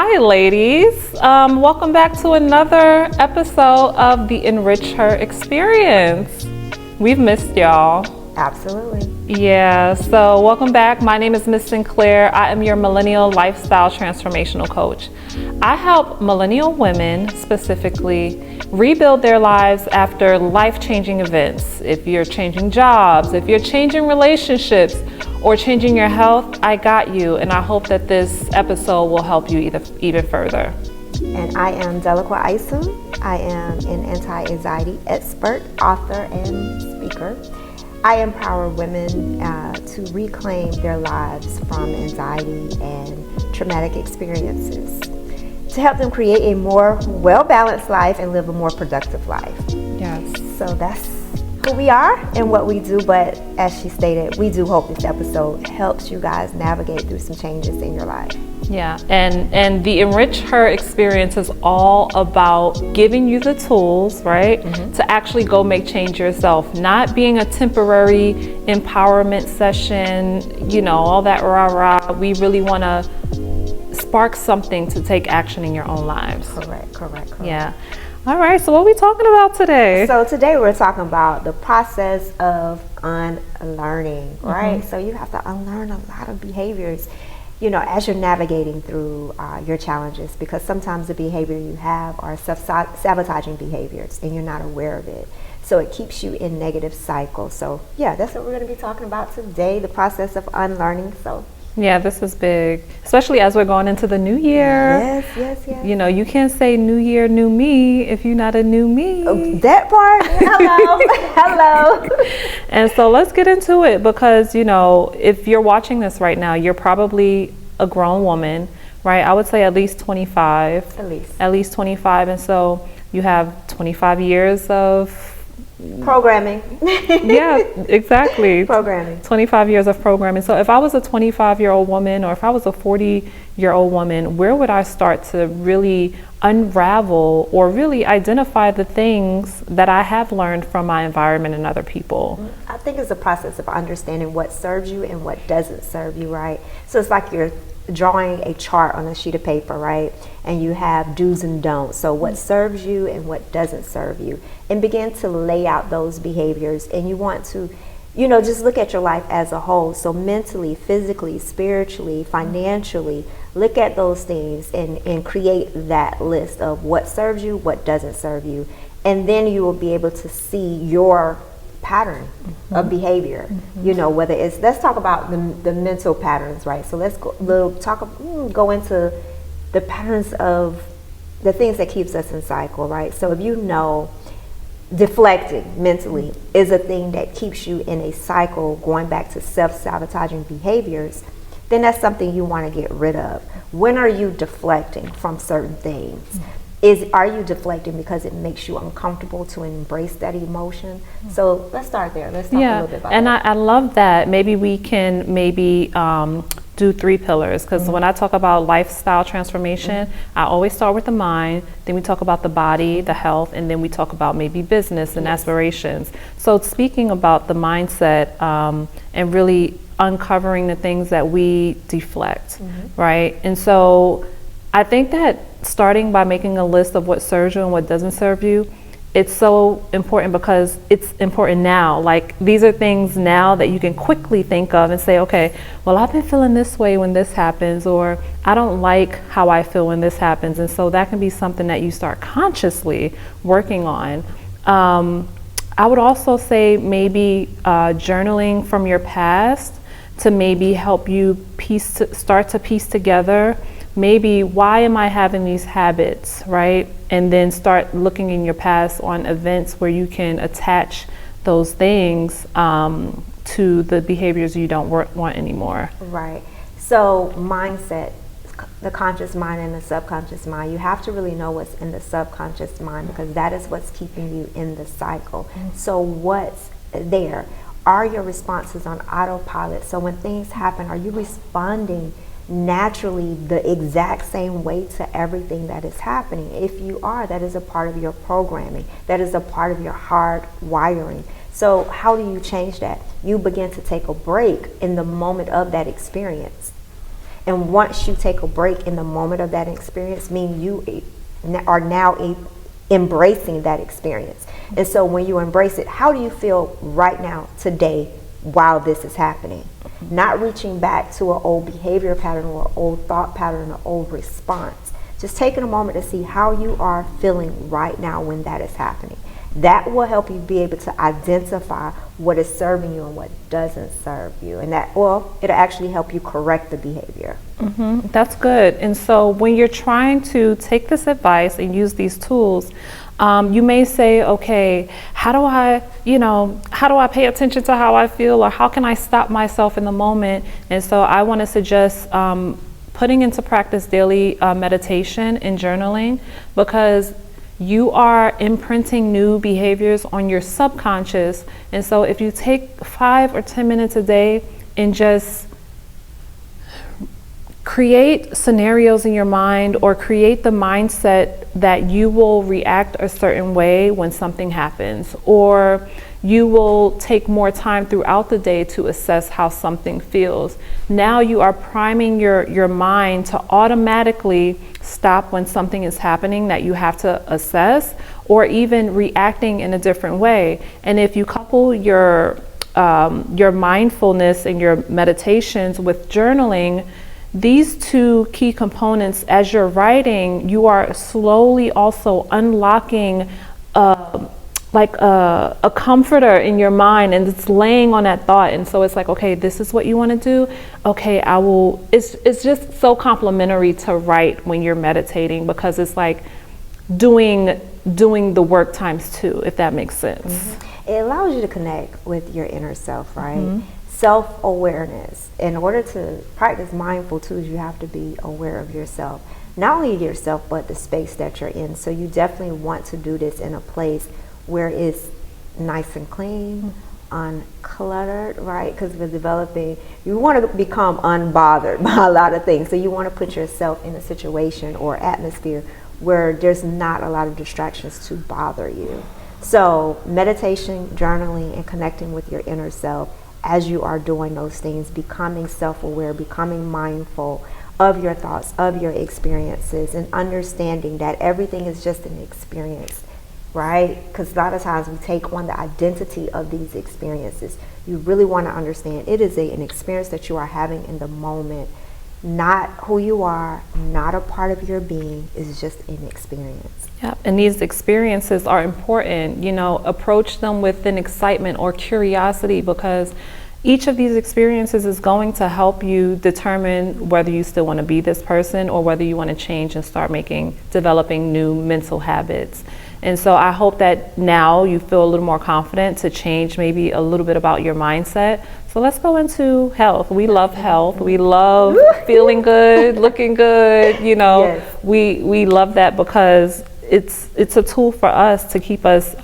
Hi ladies, welcome back to another episode of the EnRicHer experience. We've missed y'all. Absolutely. Yeah, so welcome back. My name is Miss Sinclair. I am your millennial lifestyle transformational coach. I help millennial women specifically rebuild their lives after life-changing events. If you're changing jobs, if you're changing relationships, or changing your health, I got you, and I hope that this episode will help you even further. And I am Deliqua Isom. I am an anti-anxiety expert, author, and speaker. I empower women to reclaim their lives from anxiety and traumatic experiences, to help them create a more well-balanced life and live a more productive life. Yes. So that's who we are and what we do, but as she stated, we do hope this episode helps you guys navigate through some changes in your life. Yeah, and the EnRicHer experience is all about giving you the tools, right, to actually go make change yourself, not being a temporary empowerment session, you know, all that rah-rah. We really want to spark something to take action in your own lives. Correct. Yeah. All right, so what are we talking about today? So today we're talking about the process of unlearning, right? So you have to unlearn a lot of behaviors, you know, as you're navigating through your challenges, because sometimes the behavior you have are self-sabotaging behaviors and you're not aware of it. So it keeps you in negative cycles. So yeah, that's what we're going to be talking about today, the process of unlearning. So yeah, this is big, especially as we're going into the new year. Yes. You know, you can't say new year, new me if you're not a new me. Oh, that part, hello. And so let's get into it, because, you know, if you're watching this right now, you're probably a grown woman, right? I would say at least 25. At least 25. And so you have 25 years of programming. Yeah, exactly. Programming. 25 years of programming. So if I was a 25-year-old woman, or if I was a 40-year-old woman, where would I start to really unravel or really identify the things that I have learned from my environment and other people? I think it's a process of understanding what serves you and what doesn't serve you, right? So it's like you're drawing a chart on a sheet of paper, right? And you have do's and don'ts. So what serves you and what doesn't serve you, and begin to lay out those behaviors. And you want to, you know, just look at your life as a whole. So mentally, physically, spiritually, financially, look at those things and create that list of what serves you, what doesn't serve you. And then you will be able to see your pattern of behavior, you know, whether it's, let's talk about the mental patterns, right? So let's go into the patterns of the things that keeps us in cycle, right? So if you know deflecting mentally is a thing that keeps you in a cycle going back to self-sabotaging behaviors, then that's something you want to get rid of. When are you deflecting from certain things? Are you deflecting because it makes you uncomfortable to embrace that emotion? So let's start there. Let's talk a little bit about that. I love that. Maybe we can do 3 pillars, because when I talk about lifestyle transformation, I always start with the mind, then we talk about the body, the health, and then we talk about maybe business and aspirations. So speaking about the mindset and really uncovering the things that we deflect, right? And so I think that starting by making a list of what serves you and what doesn't serve you, it's so important, because it's important now. Like, these are things now that you can quickly think of and say, okay, well, I've been feeling this way when this happens, or I don't like how I feel when this happens. And so that can be something that you start consciously working on. I would also say maybe journaling from your past to maybe help you start to piece together, maybe why am I having these habits, right? And then start looking in your past on events where you can attach those things to the behaviors you don't want anymore. Right. So mindset, the conscious mind and the subconscious mind, you have to really know what's in the subconscious mind, because that is what's keeping you in the cycle. So what's there? Are your responses on autopilot? So when things happen, are you responding naturally the exact same way to everything that is happening? If you are, that is a part of your programming. That is a part of your hard wiring. So how do you change that? You begin to take a break in the moment of that experience. And once you take a break in the moment of that experience, mean you are now embracing that experience. And so when you embrace it, how do you feel right now, today, while this is happening? Not reaching back to an old behavior pattern or an old thought pattern or old response. Just taking a moment to see how you are feeling right now when that is happening. That will help you be able to identify what is serving you and what doesn't serve you. And that, well, it'll actually help you correct the behavior. That's good. And so when you're trying to take this advice and use these tools, you may say, okay, how do I pay attention to how I feel, or how can I stop myself in the moment? And so I want to suggest putting into practice daily meditation and journaling, because you are imprinting new behaviors on your subconscious. And so if you take 5 or 10 minutes a day and just create scenarios in your mind, or create the mindset that you will react a certain way when something happens, or you will take more time throughout the day to assess how something feels. Now you are priming your mind to automatically stop when something is happening that you have to assess, or even reacting in a different way. And if you couple your mindfulness and your meditations with journaling, these two key components, as you're writing, you are slowly also unlocking a comforter in your mind, and it's laying on that thought. And so it's like, okay, this is what you want to do. Okay, I will. It's just so complimentary to write when you're meditating, because it's like doing the work times 2, if that makes sense. It allows you to connect with your inner self, right? Self-awareness. In order to practice mindful tools, you have to be aware of yourself. Not only yourself, but the space that you're in. So you definitely want to do this in a place where it's nice and clean, uncluttered, right? Because we're developing, you want to become unbothered by a lot of things. So you want to put yourself in a situation or atmosphere where there's not a lot of distractions to bother you. So meditation, journaling, and connecting with your inner self, as you are doing those things, becoming self-aware, becoming mindful of your thoughts, of your experiences, and understanding that everything is just an experience, right? Because a lot of times we take on the identity of these experiences. You really want to understand it is an experience that you are having in the moment, not who you are, not a part of your being. It's just an experience. Yeah, and these experiences are important. Approach them with an excitement or curiosity, because each of these experiences is going to help you determine whether you still want to be this person, or whether you want to change and start developing new mental habits. And so I hope that now you feel a little more confident to change maybe a little bit about your mindset. So let's go into health. We love health. We love feeling good, looking good. Yes. We love that, because it's a tool for us to keep us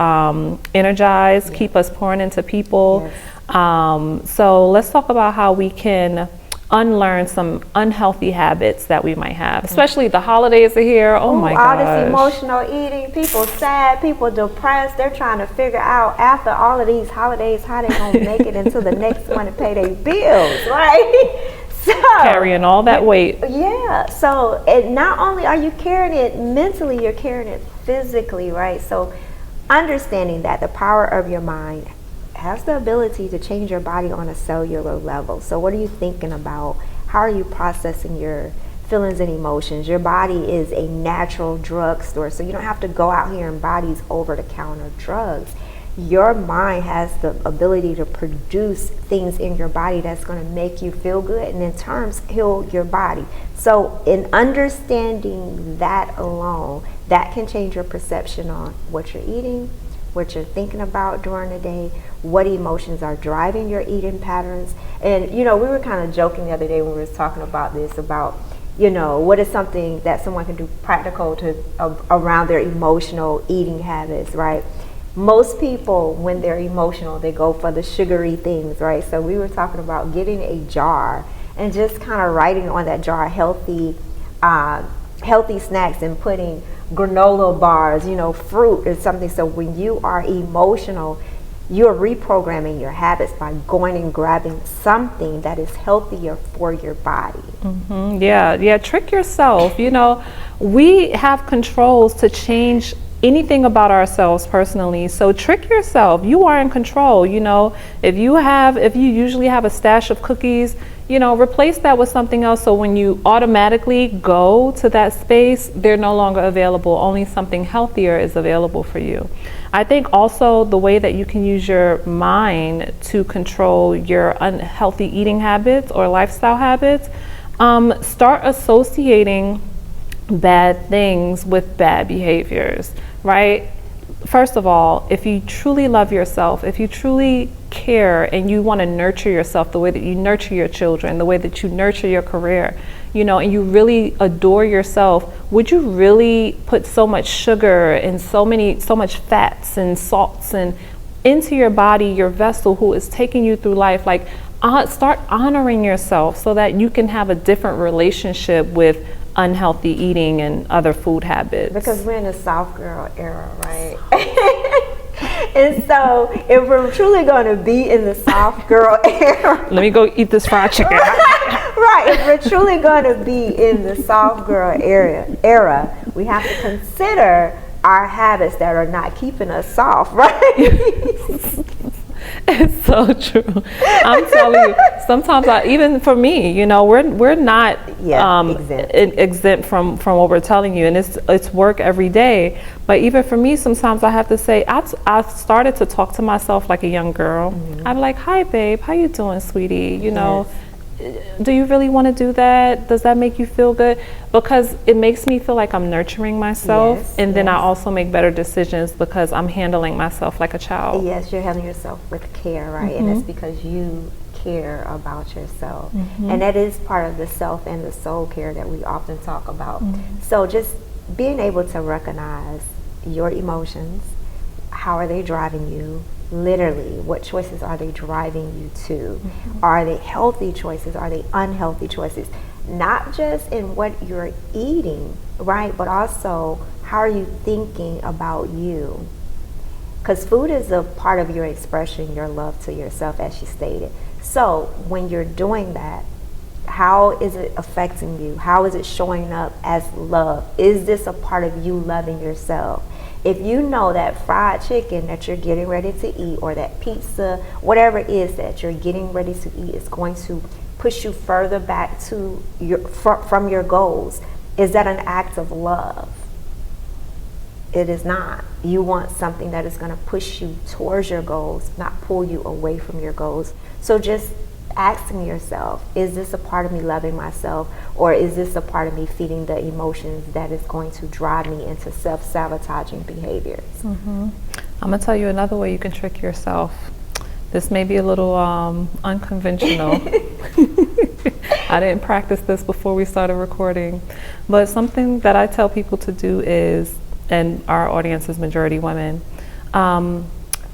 energized, keep us pouring into people. Yes. So let's talk about how we can unlearn some unhealthy habits that we might have, especially the holidays are here. Oh my gosh. All this emotional eating, people sad, people depressed. They're trying to figure out, after all of these holidays, how they gonna make it into the next one to pay their bills, right? So carrying all that weight. Yeah. So not only are you carrying it mentally, you're carrying it physically, right? So understanding that the power of your mind has the ability to change your body on a cellular level. So what are you thinking about? How are you processing your feelings and emotions? Your body is a natural drugstore, so you don't have to go out here and buy these over-the-counter drugs. Your mind has the ability to produce things in your body that's going to make you feel good, and in terms heal your body. So in understanding that alone, that can change your perception on what you're eating, what you're thinking about during the day, what emotions are driving your eating patterns. And we were kind of joking the other day when we were talking about this, about what is something that someone can do practical to around their emotional eating habits, right? Most people, when they're emotional, they go for the sugary things, right? So we were talking about getting a jar and just kind of writing on that jar healthy snacks, and putting granola bars, fruit or something. So when you are emotional, You're reprogramming your habits by going and grabbing something that is healthier for your body. Yeah, trick yourself. You know, we have controls to change anything about ourselves personally. So trick yourself. You are in control. You know, if you usually have a stash of cookies, you know, replace that with something else. So when you automatically go to that space, they're no longer available. Only something healthier is available for you. I think also the way that you can use your mind to control your unhealthy eating habits or lifestyle habits, start associating bad things with bad behaviors, right? First of all, if you truly love yourself, if you truly care and you want to nurture yourself the way that you nurture your children, the way that you nurture your career, you know, and you really adore yourself, would you really put so much sugar and so much fats and salts and into your body, your vessel who is taking you through life? Like, start honoring yourself so that you can have a different relationship with unhealthy eating and other food habits. Because we're in a soft girl era, right? And so if we're truly going to be in the soft girl era, let me go eat this fried chicken. Right, if we're truly going to be in the soft girl era, we have to consider our habits that are not keeping us soft, right? It's so true. I'm telling you, sometimes even for me, you know, we're not exempt from what we're telling you, and it's work every day. But even for me, sometimes I have to say, I've started to talk to myself like a young girl. I'm like, "Hi, babe, how you doing, sweetie? You know, do you really want to do that? Does that make you feel good?" Because it makes me feel like I'm nurturing myself, and then I also make better decisions because I'm handling myself like a child. Yes, you're handling yourself with care, right? And it's because you care about yourself. And that is part of the self and the soul care that we often talk about. So just being able to recognize your emotions, how are they driving you? Literally, what choices are they driving you to? Are they healthy choices? Are they unhealthy choices? Not just in what you're eating, right? But also, how are you thinking about you? Because food is a part of your expression, your love to yourself, as she stated. So when you're doing that, how is it affecting you? How is it showing up as love? Is this a part of you loving yourself? If you know that fried chicken that you're getting ready to eat, or that pizza, whatever it is that you're getting ready to eat, is going to push you further back to from your goals, is that an act of love? It is not. You want something that is going to push you towards your goals, not pull you away from your goals. So just asking yourself, is this a part of me loving myself, or is this a part of me feeding the emotions that is going to drive me into self-sabotaging behaviors? I'm gonna tell you another way you can trick yourself. This may be a little unconventional. I didn't practice this before we started recording, but something that I tell people to do is, and our audience is majority women,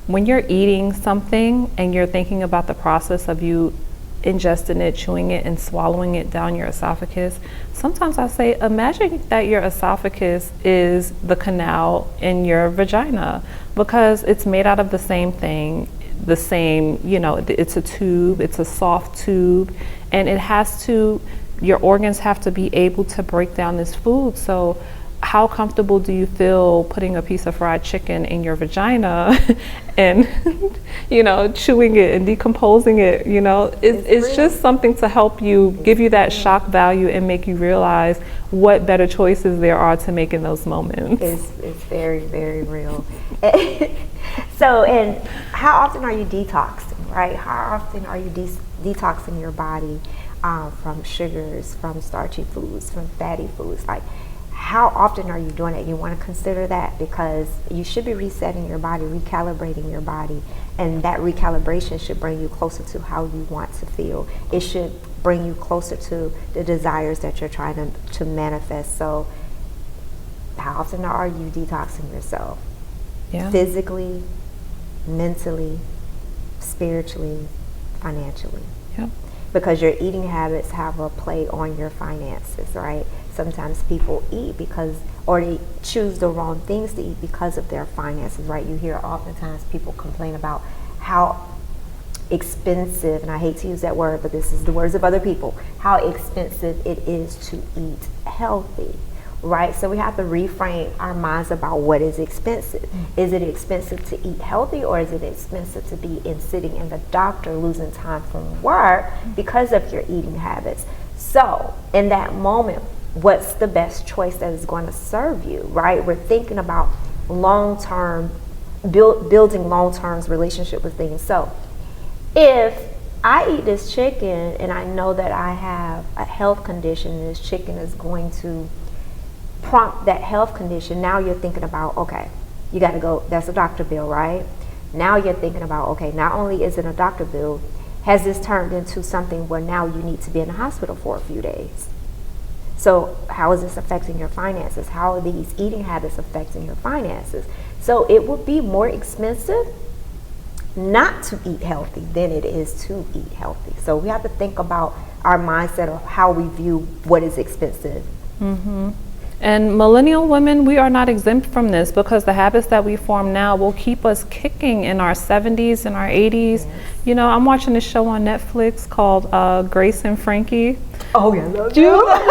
when you're eating something and you're thinking about the process of you ingesting it, chewing it, and swallowing it down your esophagus, sometimes I say, imagine that your esophagus is the canal in your vagina, because it's made out of the same thing, the same, you know, it's a tube, it's a soft tube, and your organs have to be able to break down this food. So how comfortable do you feel putting a piece of fried chicken in your vagina and, you know, chewing it and decomposing it? You know, it's just something to help you, give you that shock value and make you realize what better choices there are to make in those moments. It's very, very real. So, and how often are you detoxing, right? How often are you detoxing your body from sugars, from starchy foods, from fatty foods? Like, how often are you doing it? You want to consider that, because you should be resetting your body, recalibrating your body, and that recalibration should bring you closer to how you want to feel. It should bring you closer to the desires that you're trying to manifest. So how often are you detoxing yourself? Yeah. Physically, mentally, spiritually, financially. Yep. Because your eating habits have a play on your finances, right? Sometimes people eat or they choose the wrong things to eat because of their finances, right? You hear oftentimes people complain about how expensive, and I hate to use that word, but this is the words of other people, how expensive it is to eat healthy, right? So we have to reframe our minds about what is expensive. Is it expensive to eat healthy, or is it expensive to be sitting in the doctor losing time from work because of your eating habits? So in that moment, what's the best choice that is going to serve you, right? We're thinking about long-term, building long-term relationship with things. So if I eat this chicken and I know that I have a health condition, and this chicken is going to prompt that health condition, now you're thinking about, okay, you got to go, that's a doctor bill, right? Now you're thinking about, okay, not only is it a doctor bill, has this turned into something where now you need to be in the hospital for a few days? So how is this affecting your finances? How are these eating habits affecting your finances? So it would be more expensive not to eat healthy than it is to eat healthy. So we have to think about our mindset of how we view what is expensive. Mm-hmm. And millennial women, we are not exempt from this, because the habits that we form now will keep us kicking in our 70s and our 80s. Yes. You know, I'm watching this show on Netflix called Grace and Frankie. Oh yeah, love do you love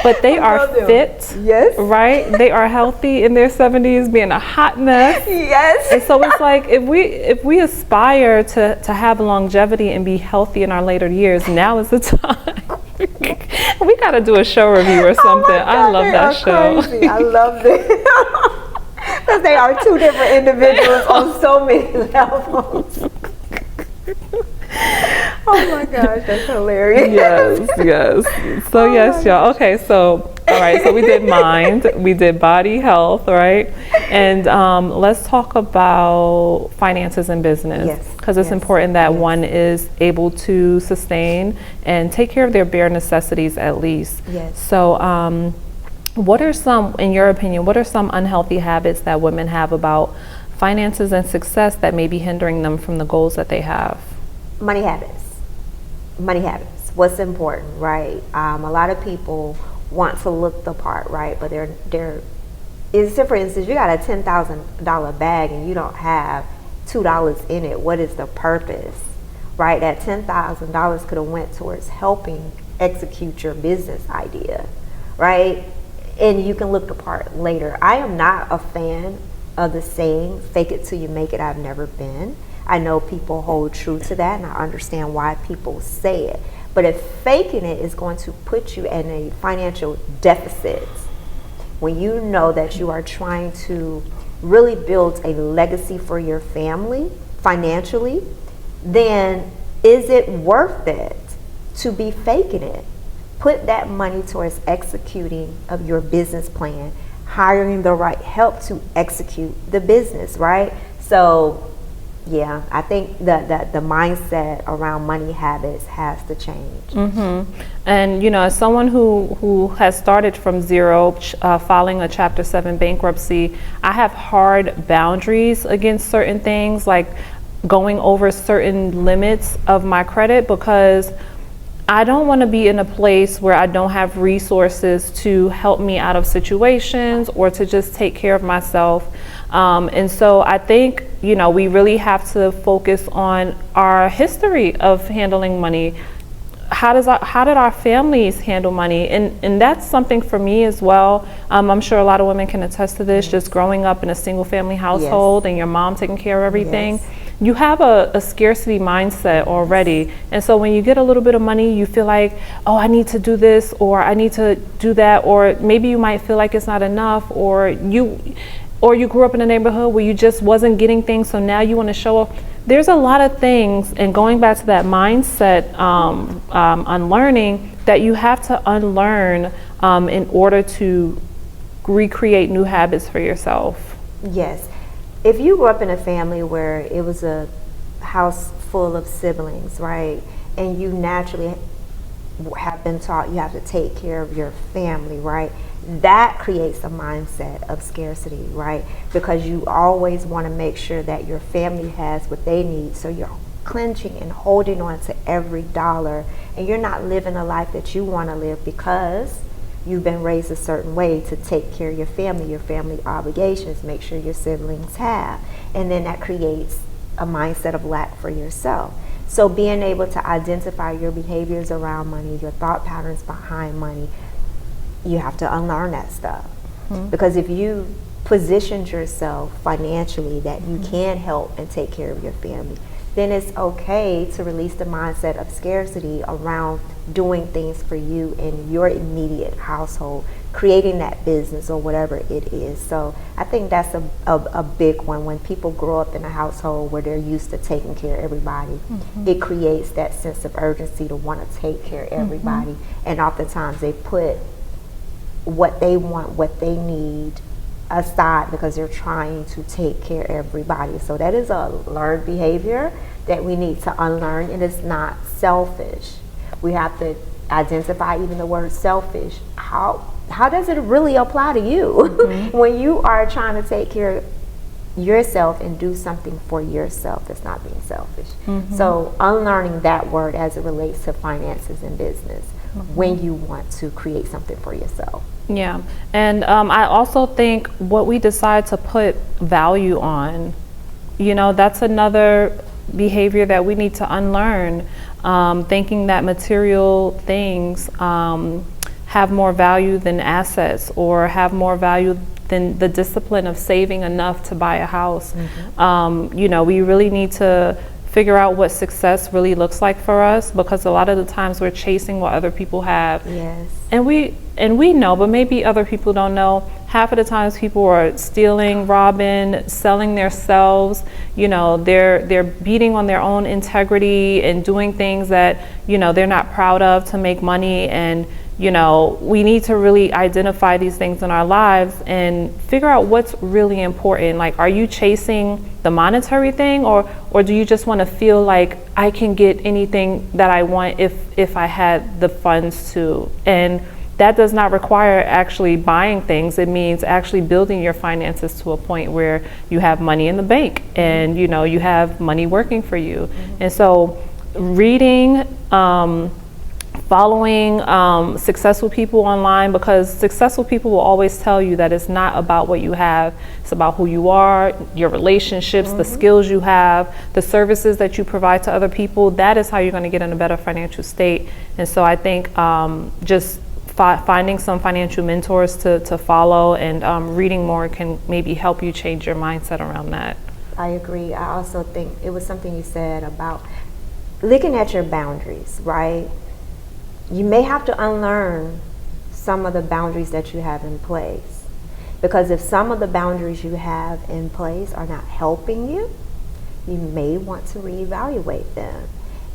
But they are fit, yes, right? They are healthy in their 70s, being a hot mess. Yes. And so it's like, if we aspire to have longevity and be healthy in our later years, now is the time. We got to do a show review or something. Oh God, I love that show. Crazy. I love it. Because they are two different individuals on so many levels. Oh my gosh, that's hilarious. Yes. So yes, y'all. Okay, so all right, so we did mind, we did body health, right? And let's talk about finances and business. Yes. Because it's important that one is able to sustain and take care of their bare necessities at least. Yes. So what are some, in your opinion, what are some unhealthy habits that women have about finances and success that may be hindering them from the goals that they have? Money habits. What's important, right? A lot of people want to look the part, right? But they're for instance, you got a $10,000 bag and you don't have $2 in it. What is the purpose, right? That $10,000 could have went towards helping execute your business idea, right? And you can look the part later. I am not a fan of the saying, fake it till you make it. I've never been. I know people hold true to that, and I understand why people say it. But if faking it is going to put you in a financial deficit, when you know that you are trying to really build a legacy for your family financially, then is it worth it to be faking it? Put that money towards executing of your business plan, hiring the right help to execute the business, right? So yeah, I think that the mindset around money habits has to change. Mm-hmm. And you know, as someone who has started from zero, filing a Chapter 7 bankruptcy, I have hard boundaries against certain things, like going over certain limits of my credit, because I don't want to be in a place where I don't have resources to help me out of situations or to just take care of myself. And so I think, you know, we really have to focus on our history of handling money. How did our families handle money? And that's something for me as well. I'm sure a lot of women can attest to this, just growing up in a single family household and your mom taking care of everything. You have a scarcity mindset already. And so when you get a little bit of money, you feel like, oh, I need to do this, or I need to do that, or maybe you might feel like it's not enough, or you grew up in a neighborhood where you just wasn't getting things, so now you want to show off. There's a lot of things, and going back to that mindset unlearning, that you have to unlearn in order to recreate new habits for yourself. Yes. If you grew up in a family where it was a house full of siblings, right, and you naturally have been taught you have to take care of your family, right, that creates a mindset of scarcity, right? Because you always want to make sure that your family has what they need. So you're clenching and holding on to every dollar, and you're not living a life that you want to live, because you've been raised a certain way to take care of your family obligations, make sure your siblings have. And then that creates a mindset of lack for yourself. So being able to identify your behaviors around money, your thought patterns behind money, you have to unlearn that stuff. Because if you positioned yourself financially that you can help and take care of your family, then it's okay to release the mindset of scarcity around doing things for you in your immediate household, creating that business or whatever it is. So I think that's a big one. When people grow up in a household where they're used to taking care of everybody, it creates that sense of urgency to want to take care of everybody. And oftentimes they put what they want, what they need aside because they're trying to take care of everybody. So that is a learned behavior that we need to unlearn, and it's not selfish. We have to identify even the word selfish. How does it really apply to you when you are trying to take care of yourself and do something for yourself that's not being selfish? So unlearning that word as it relates to finances and business when you want to create something for yourself. Yeah, and I also think what we decide to put value on, that's another behavior that we need to unlearn, thinking that material things have more value than assets, or have more value than the discipline of saving enough to buy a house. We really need to figure out what success really looks like for us, because a lot of the times we're chasing what other people have. Yes. And we know, but maybe other people don't know. Half of the times people are stealing, robbing, selling themselves. They're beating on their own integrity and doing things that, they're not proud of to make money. And, we need to really identify these things in our lives and figure out what's really important. Like, are you chasing the monetary thing, or do you just want to feel like I can get anything that I want if I had the funds to? And that does not require actually buying things. It means actually building your finances to a point where you have money in the bank and you have money working for you. And so reading, following successful people online, because successful people will always tell you that it's not about what you have, it's about who you are, your relationships, the skills you have, the services that you provide to other people. That is how you're going to get in a better financial state. And so I think just finding some financial mentors to follow and reading more can maybe help you change your mindset around that. I agree. I also think it was something you said about looking at your boundaries, right? You may have to unlearn some of the boundaries that you have in place, because if some of the boundaries you have in place are not helping you, you may want to reevaluate them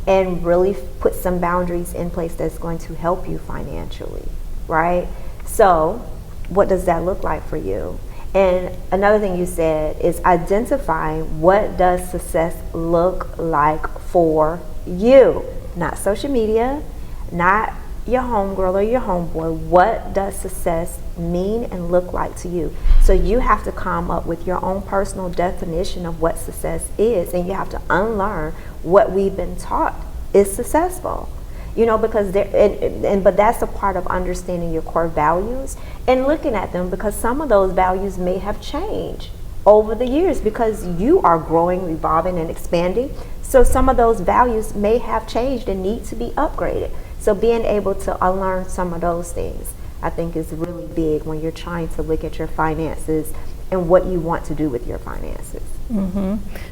and really put some boundaries in place that's going to help you financially, right? So what does that look like for you? And another thing you said is identifying what does success look like for you. Not social media, not your homegirl or your homeboy. What does success mean and look like to you? So you have to come up with your own personal definition of what success is, and you have to unlearn what we've been taught is successful. Because but that's a part of understanding your core values and looking at them, because some of those values may have changed over the years because you are growing, evolving, and expanding. So some of those values may have changed and need to be upgraded. So being able to unlearn some of those things, I think, is really big when you're trying to look at your finances and what you want to do with your finances.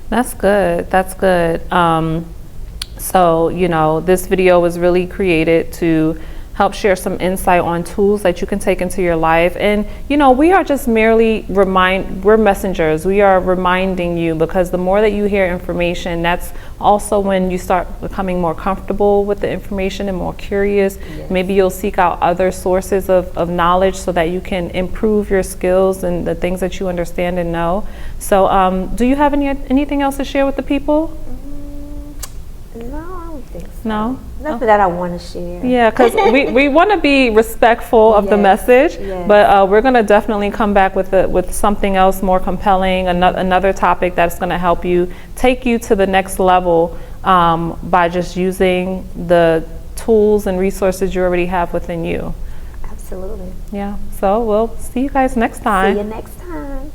That's good. That's good. So, this video was really created to help share some insight on tools that you can take into your life. And, we are just merely we're messengers. We are reminding you, because the more that you hear information, that's also when you start becoming more comfortable with the information and more curious. Yes. Maybe you'll seek out other sources of knowledge so that you can improve your skills and the things that you understand and know. So do you have anything else to share with the people? No, I don't think so. No? Nothing that I want to share. Yeah, because we want to be respectful of the message, but we're going to definitely come back with something else more compelling, another topic that's going to help you, take you to the next level by just using the tools and resources you already have within you. Absolutely. Yeah. So we'll see you guys next time. See you next time.